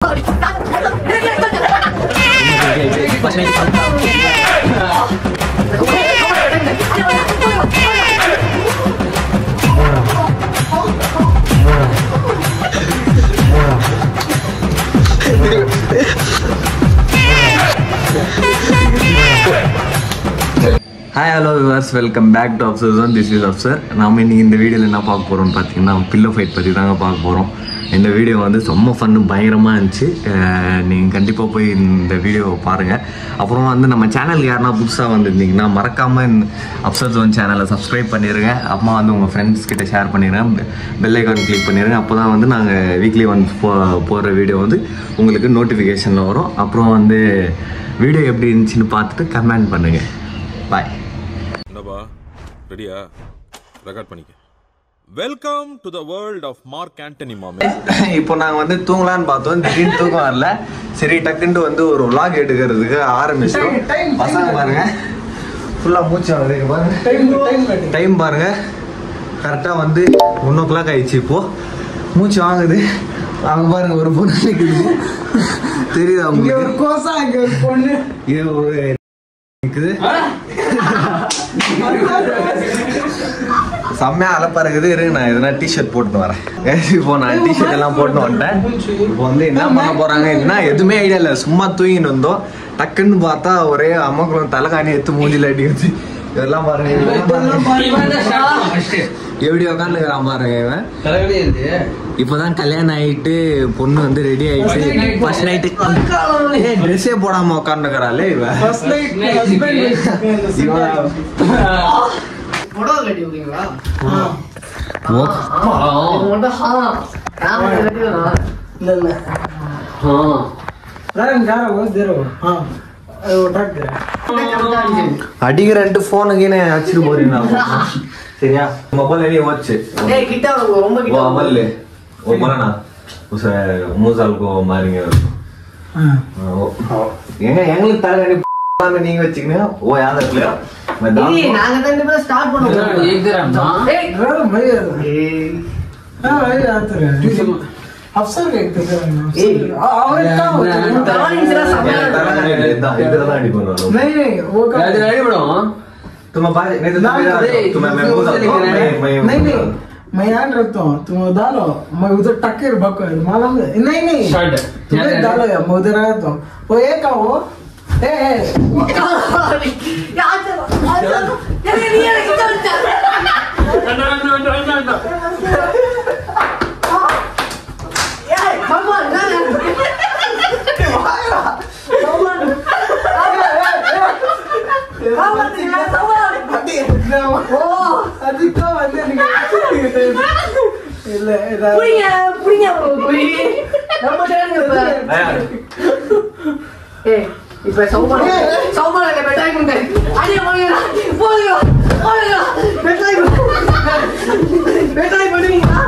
Hi, hello viewers, welcome back to Afsar Zone. This is Afsar. நாம இன்னைக்கு இந்த வீடியோல என்ன பார்க்க போறோம்னு பார்த்தீங்கன்னா பில்லோ ஃபைட் பத்தி தாங்க பார்க்க போறோம். இந்த வீடியோ வந்து செம்ம ஃபன்னு பயங்கரமா இருந்துச்சு. நீங்க கண்டிப்பா போய் இந்த வீடியோவை பாருங்க. அப்புறம் வந்து நம்ம சேனலுக்கு யாரனா புதுசா வந்திருந்தீங்கன்னா மறக்காம அப்சர் ஜோன் சேனலை சப்ஸ்கிரைப் பண்ணிருங்க. அப்புறமா வந்து உங்க ஃப்ரெண்ட்ஸ் கிட்ட ஷேர் பண்ணிருங்க. பெல் ஐகான் கிளிக் பண்ணிருங்க. அப்போதான் வந்து நாங்க வீக்லி ஒன்ஸ் போடுற வீடியோ வந்து உங்களுக்கு நோட்டிஃபிகேஷன்ல வரும். அப்புறம் வந்து வீடியோ எப்படி இருந்துச்சுன்னு பார்த்துட்டு கமெண்ட் பண்ணுங்க. பாய். ரெடியா ரெக்கார்ட் பண்ணிக்க. Welcome to the world of Mark Antony மாமே. இப்போ நாங்க வந்து தூங்கலான்னு பார்த்தோம், திடீர்னு தூக்கம் வரல. சரி டக்குன்னு வந்து ஒரு vlog எடுக்கிறதுக்கு ஆரம்பிச்சோம். பசங்க பாருங்க ஃபுல்லா மூச்சு வாங்குது பாருங்க. டைம் பாருங்க கரெக்டா வந்து 1 o'clock ஆயிடுச்சு. இப்போ மூச்சு வாங்குது. அவங்க பாருங்க ஒரு பொண்ணு நிக்குது, தெரியுது அவங்க ஒரு கோசா இங்க ஒரு பொண்ணு இது ஒரு நிக்குது. செம்மையா அலப்பா இருக்குது. இருக்கு நான் எதனா டிஷர்ட் போட்டு வரேன். இப்போ நான் டிஷர்ட் எல்லாம் போட்டு வந்துட்டேன். இப்போ வந்து என்ன பண்ண போறாங்க என்ன எதுவுமே ஐடியா இல்லை. சும்மா தூங்கிட்டு வந்தோம். டக்குன்னு பார்த்தா ஒரே அம்மாக்குள்ள தலைகாணி எடுத்து மூஞ்சில அடிக்கிறது. இதெல்லாம் பாருங்க எப்படி உட்காந்துக்கிறான் பாருங்க இவன். இப்பதான் கல்யாணம் ஆயிட்டு பொண்ணு வந்து ரெடி ஆயிடுச்சு. ஃபர்ஸ்ட் நைட்டு ட்ரெஸ்ஸே போடாம உட்காந்துக்கிறாளே இவன். அடிக்கிறேன்ட்டு போனுக்கு அடிச்சுட்டு போறீங்க. சரியா மொபைல் வெளியே வச்சு மொபைல் ஓப்பனா மூசாலுக்கு மாறிங்க. எங்க எங்களுக்கு தலை நீங்க வச்சுக்கீங்க. ஓ யாரு मैं याद रखता हूँ. तुम डालो मैं उधर टक्कर बको मालूम नहीं नहीं तुम्हें डालो यार मैं उधर आता हूँ. वो एक आओ ए இப்ப சௌமால பெட்டாய் குண்டை அடே போடுங்க பெட்டாய் பண்ணுவீங்களா?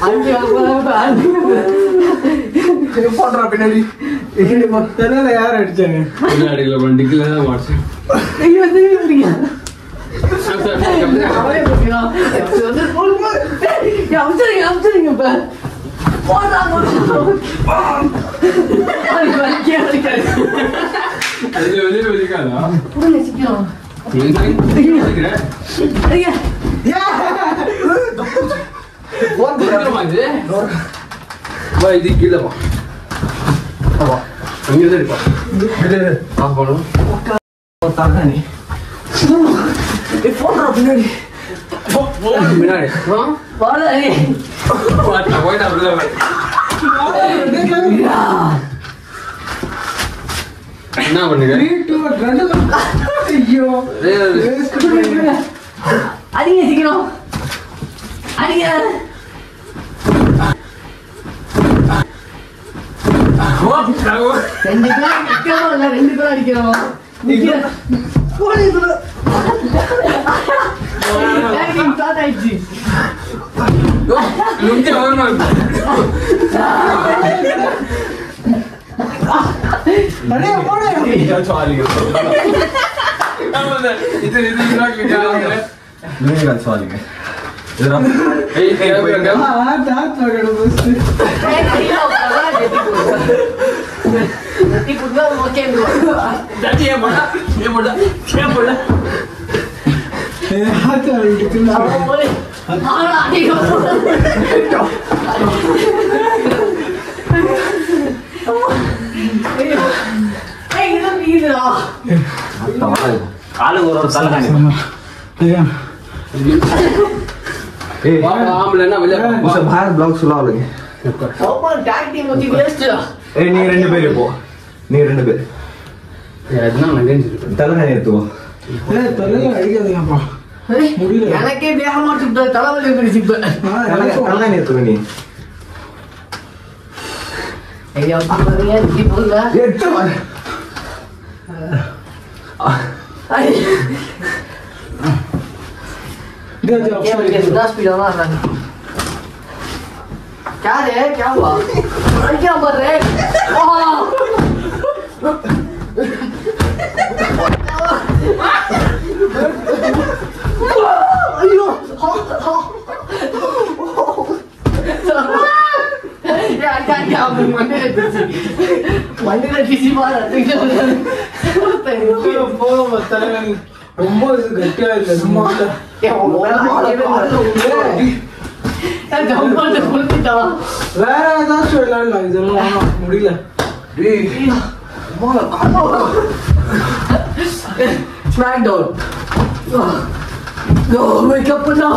அஞ்சு போடுறா பின்னாடி தெரியல யார் அடிச்சாங்க. அடிக்கல வண்டிக்குல தான் வாட்ஸ்அப் அம்சரிங்க இப்ப இது கீழவா பின்னாடி என்ன பண்ணுங்க அடிங்க சீக்கிரம் அடிங்க. ரெண்டு பேரும் அடிக்கிறோம். ஆயிடுச்சு இது ஆளுக்கு ஒரு தலைகாணி. बाहर ब्लॉग सुना लगे நீ ரெண்டு பேர் போ நீ ரெண்டு பேர் தலைகாணி எடுத்துக்கோ எனக்கே வேகமா சுத்த தலைவலி வந்துருச்சு இப்ப தலைகாணி எடுத்துக்கோ நீ ஐயா பாருங்க இப்படி போங்க எடுத்து வா क्या रे क्या हुआ क्या मर रहे ரொம்ப கட்டியா இல்ல சும்மா வேற ஏதாச்சும் விளையாடலாம் இதெல்லாம் முடியல Smackdown. No, wake up now.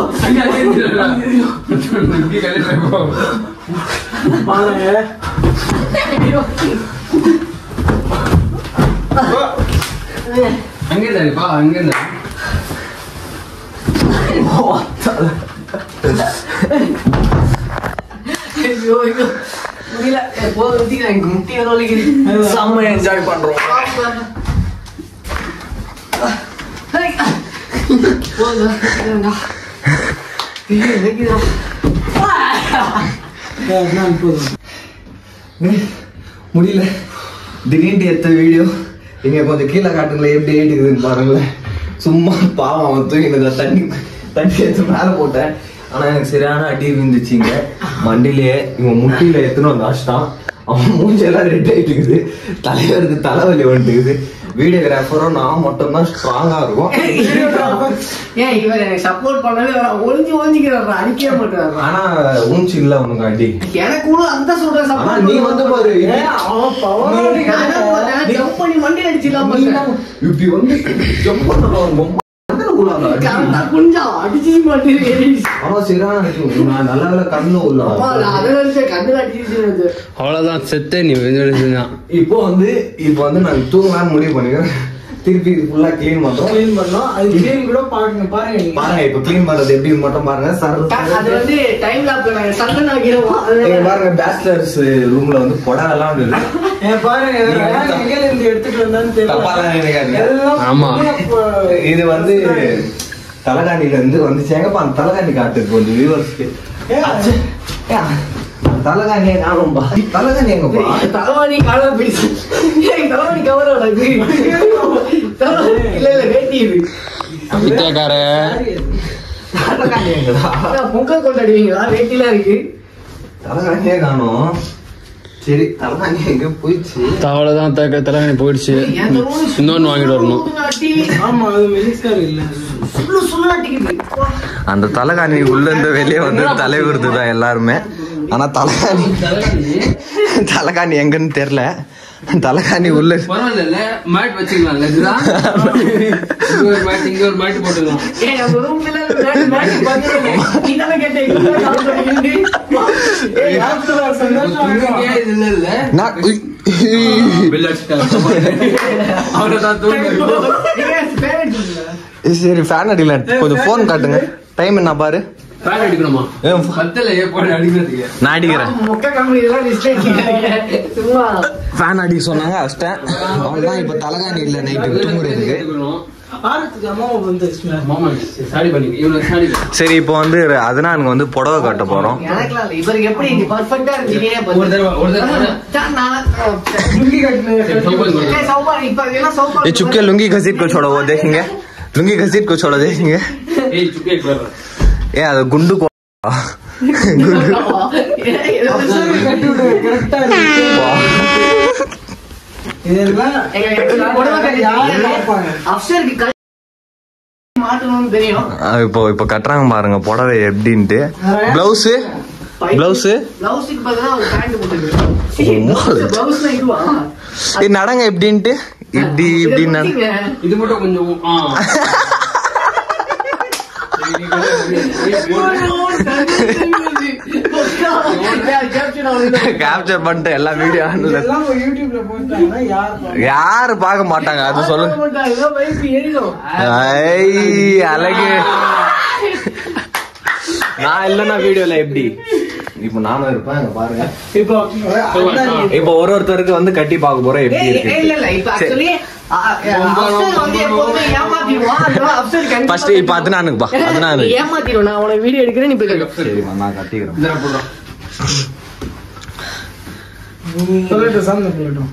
அங்கேதாப்பா அங்கேதா ஐயோ ஐயோ முடியல எப்போது ஊத்திக்கிறேன் முட்டி வர வலிக்குது செம்ம என்ஜாய் பண்றோம் முடியல திடீர்னு எடுத்த வீடியோ இங்க கொஞ்சம் கீழே காட்டுங்களேன் எப்படி ஏடிக்குதுன்னு பாருங்களேன் சும்மா பாவம் அவன் தூங்கினதா தண்ணி எடுத்து மேல போட்டேன் ஆனா எனக்கு சரியான அடி விழுந்துச்சுங்க மண்டிலேயே இவன் முட்டியில எத்தனை வந்து ஆச்சிட்டான் அவன் மூஞ்செல்லாம் ரெட் ஆயிட்டு இருக்குது தலைவருக்கு தலைவலி வந்துட்டுக்குது வீடியோகிராஃபரும் நான் மட்டும் தான் ஸ்ட்ராங்கா இருக்கும் ஏன் இவர் எனக்கு சப்போர்ட் பண்ணவே ஒளிஞ்சுக்கிறாரு அடிக்கவே மாட்டாரு ஆனா ஊஞ்சி இல்ல உனக்கு அடி எனக்கு கூட அந்த சொல்றேன் ஆனா சப்போர்ட் நீ வந்து பாரு ஜம்ப் பண்ணி மண்டி அடிச்சிடலாம் இப்படி வந்து ஜம்ப் பண்றோம் கொஞ்சம் அடிச்சு மாட்டேன் அவன் சரியான அடிச்சு நான் நல்ல வேலை கண்ணு உள்ள கண்ணுல அடிச்சிருச்சு அவ்வளவுதான் செத்தே நீ இப்போ வந்து நான் தூங்கலான்னு முடிவு பண்ணிக்கிறேன் திருப்பி இது ஃபுல்லா கிளீன் பண்றோம் கிளீன் பண்ணோம் அது கிளீன் கூட பாருங்க பாருங்க இப்ப கிளீன் பண்றது எப்படி மட்டும் பாருங்க அது வந்து டைம் லாப்ல நாங்க சல்லன் ஆகிடுவோம் பாருங்க பேச்சுலர்ஸ் ரூம்ல வந்து புடவெல்லாம் இருக்கு பாருங்க எங்க இருந்து எடுத்துட்டு வந்தான்னு தெரியல ஆமா இது வந்து தலைகாணில இருந்து வந்துச்சேங்கப்பா அந்த தலைகாணி காட்டுக்கு கொஞ்சம் வியூவர்ஸ்க்கு தலைகாணியே காணும்பா தலைகாணி எங்கப்பா தலைவாணி காண பிடிச்சு தலைவாணி கவரோட இல்ல இல்ல வேட்டி இது வித்தியாக்கார தலைகாணி எங்கடா பொங்கல் கொண்டாடுவீங்களா வேட்டிலாம் இருக்கு தலைகாணியே காணும் சரி தலைகாணி எங்க போயிடுச்சு அவ்வளவுதான் தலைவணி போயிடுச்சு இன்னொன்னு வாங்கிட்டு வரணும் ஆமா அது மெலிசா இல்ல அந்த தலைகாணி உள்ள இருந்து வெளியே வந்து தலைவருது தான் எல்லாருமே ஆனா தலைகாணி எங்கன்னு தெரியல தலைகாணி உள்ள பரவாயில்ல மேட் வச்சுக்கலாம்ல இதுதான் இங்க ஒரு மேட் போட்டுக்கலாம் சரி ஃபேன் அடிக்கல கொஞ்சம் போன் காட்டுங்க டைம் என்ன பாரு ஃபேன் அடிக்கணுமா பத்தல ஏற்பாடு அடிக்கிறதுக்கு நான் அடிக்கிறேன் சும்மா ஃபேன் அடிக்க சொன்னாங்க அஷ்டேன் அவ்வளவுதான் இப்ப தலைகாணி இல்ல நைட்டு தூங்குறதுக்கு சரி இப்போ வந்து அதனால வந்து புடவை கட்ட போறோம் இவருக்கு எப்படி பர்ஃபெக்ட்டா ये चुपके लुंगी घसीट को छोड़ो वो देखेंगे लुंगी घसीट को छोड़ो देखेंगे ये गुंडू को கட்டி விடு கரெக்டா இதெல்லாம் இப்போ கட்டுறாங்க பாருங்க புடவை எப்படின்ட்டு. பிளவுஸ் நடங்க எப்படின்ட்டு இப்படி இது மட்டும் கொஞ்சம் கேப்சர் பண்ணிட்டு எல்லா வீடியோ யூடியூப்ல போட்டாங்கன்னா யாரு பார்க்க மாட்டாங்க அது சொல்லுங்க. அழகு நான் இல்லன்னா வீடியோல எப்படி இப்ப நானும் இருப்பேன் பாருங்க. இப்ப ஒருத்தருக்கு வந்து கட்டி பார்க்க போறோம் எப்படி இருக்கு. இப்ப அதுனானுக்குப்பா ஏமாத்திடுவோம். நான் உனக்கு வீடியோ எடுக்கிறேன். சரிம்மா நான் கட்டிக்கிறேன். சொல்லட்டும் சாமி சொல்லட்டும்.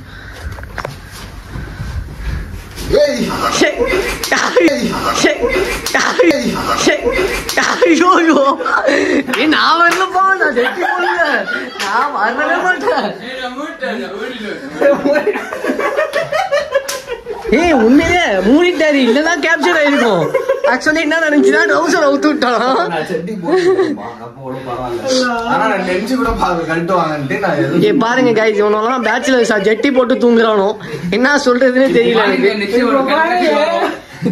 நான் வரலப்பா. நான் ஜெட்டி போடல. நான் வரவே மாட்டேன். உண்மையிலே மூடிட்டாரு இல்லதான் கேப்சர் ஆயிருக்கும். ஆக்சுவலி என்ன நினைச்சுன்னா டவுசர் அவுத்து விட்டான். பாருங்க கைஸ், இவனெல்லாம் பேச்சுலர்ஸ் ஜெட்டி போட்டு தூங்குறானோ என்ன சொல்றதுன்னு தெரியல எனக்கு.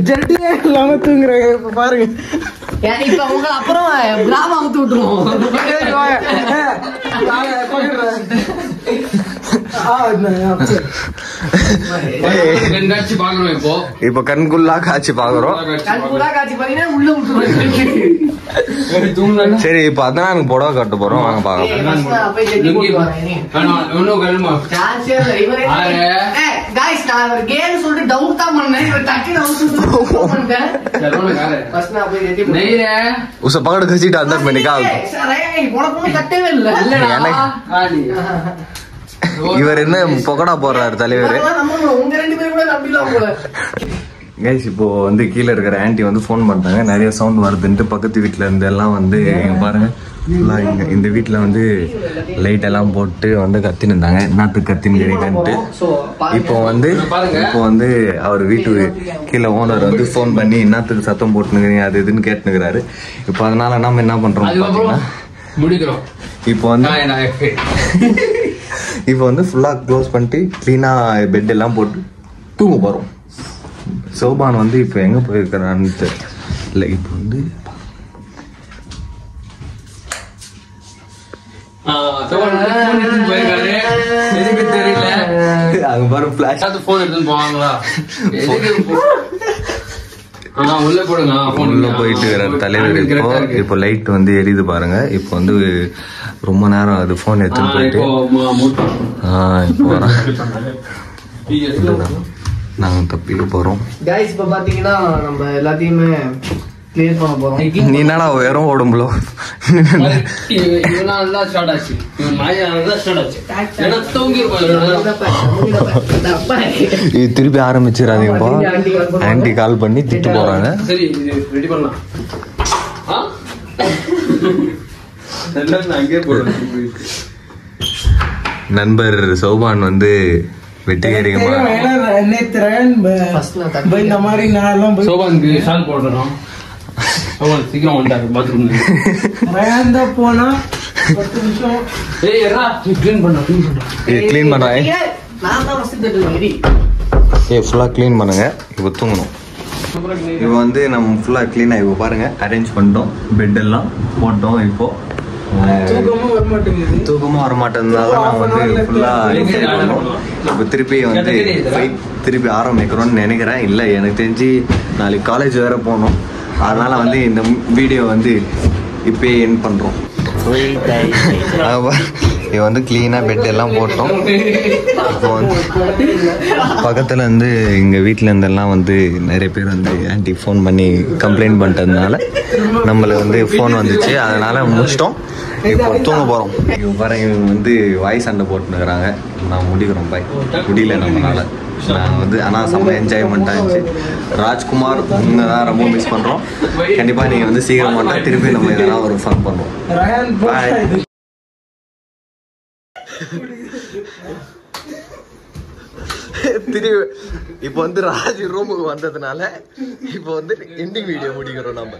ஜெட்டியே இல்லாம தூங்குறாங்க இப்ப பாருங்க. இப்ப உங்க அப்புறம் பிராம அவுத்து விட்டுருவோம். இப்ப கண்குள்ளா காட்சி பாக்குறோம். சரி இப்ப அதான் எனக்கு புடவை கட்ட போறோம். வாங்க பாக்கலாம். உச பக்கத்து கச்சிட்டு அந்த பண்ணிக்கா இவர் என்ன பொகடா போடுறாரு தலைவர். கைஸ் இப்போ வந்து கீழே இருக்கிற ஆன்டி வந்து ஃபோன் பண்ணிட்டாங்க. நிறைய சவுண்ட் வருதுன்ட்டு பக்கத்து வீட்டுல இருந்து எல்லாம் வந்து பாருங்க இங்க இந்த வீட்டுல வந்து லைட் எல்லாம் போட்டு வந்து கத்தின்னு இருந்தாங்க. என்னத்துக்கு கத்தின்னு கேட்கன்ட்டு இப்போ வந்து அவர் வீட்டு கீழே ஓனர் வந்து ஃபோன் பண்ணி என்னத்துக்கு சத்தம் போட்டுனுக்கிறீங்க அது இதுன்னு கேட்டுனுக்கிறாரு. இப்போ அதனால நம்ம என்ன பண்றோம் பாத்தீங்கன்னா இப்போ வந்து ஃபுல்லா க்ளோஸ் பண்ணிட்டு கிளீனா பெட் எல்லாம் போட்டு தூங்க போறோம். சோபான் வந்து இப்போ எங்க போயிருக்கிறான்னு தெரியல. இப்போ வந்து அங்க பாரு பிளாஷ் போன் எடுத்துன்னு போவாங்களா உள்ள போயிட்டு தலைவர். இப்போ லைட் வந்து எரியுது பாருங்க. இப்போ வந்து ரொம்ப நேரம் அது போன் எடுத்துன்னு போயிட்டு இப்போ நாங்க தப்பிக்க போறோம். இப்ப பாத்தீங்கன்னா நம்ம எல்லாத்தையுமே கிளியர் பண்ண போறோம். நீ என்னடா வெறும் உடம்புல திருப்பி ஆரம்பிச்சிடாதீங்கப்பா. ஆன்டி கால் பண்ணி திட்டு போறாங்க. நண்பர் சௌபான் வந்து வெற்றிகரமா போனா கிளீன் பண்றேன். ஃபுல்லா கிளீன் பண்ணுங்க. இப்போ தூங்கணும். இப்போ வந்து நம்ம ஃபுல்லா கிளீனா இப்போ பாருங்க அரேஞ்ச் பண்ணிட்டோம். பெட் எல்லாம் போட்டோம். இப்போ தூக்கமும் வரமாட்டேன்றதால நான் வந்து ஃபுல்லா இப்போ திருப்பி வந்து திருப்பி ஆரம்பிக்கிறோம்னு நினைக்கிறேன். இல்லை எனக்கு தெரிஞ்சு நாளைக்கு காலேஜ் வேற போகணும். அதனால வந்து இந்த வீடியோ வந்து இப்பயே எண்ட் பண்றோம். இது வந்து கிளீனா பெட் எல்லாம் போட்டோம். இப்போ வந்து பக்கத்துல இருந்து எங்க வீட்டுல இருந்தெல்லாம் வந்து நிறைய பேர் வந்து ஆன்டி ஃபோன் பண்ணி கம்ப்ளைண்ட் பண்ணிட்டதுனால நம்மளுக்கு வந்து ஃபோன் வந்துச்சு. அதனால முடிச்சிட்டோம். இப்போ தூங்க போறோம். இவங்க பாருங்க இவங்க வந்து வாய் சண்டை போட்டுனுக்குறாங்க. நான் முடிக்கிறோம் பாய். முடியல நம்மளால. நாங்கள் வந்து ஆனால் செம்ம என்ஜாய்மெண்ட்டாக இருந்துச்சு. ராஜ்குமார் உங்களை தான் ரொம்ப மிஸ் பண்ணுறோம். கண்டிப்பாக நீங்கள் வந்து சீக்கிரம் வந்தால் திருப்பி நம்ம இதெல்லாம் ஒரு ஃபன் பண்ணுவோம். பாய். திரும்பி இப்போ வந்து ராஜ் ரூமுக்கு வந்ததுனால இப்போ வந்து எண்டிங் வீடியோ முடிக்கிறோம் நம்ம.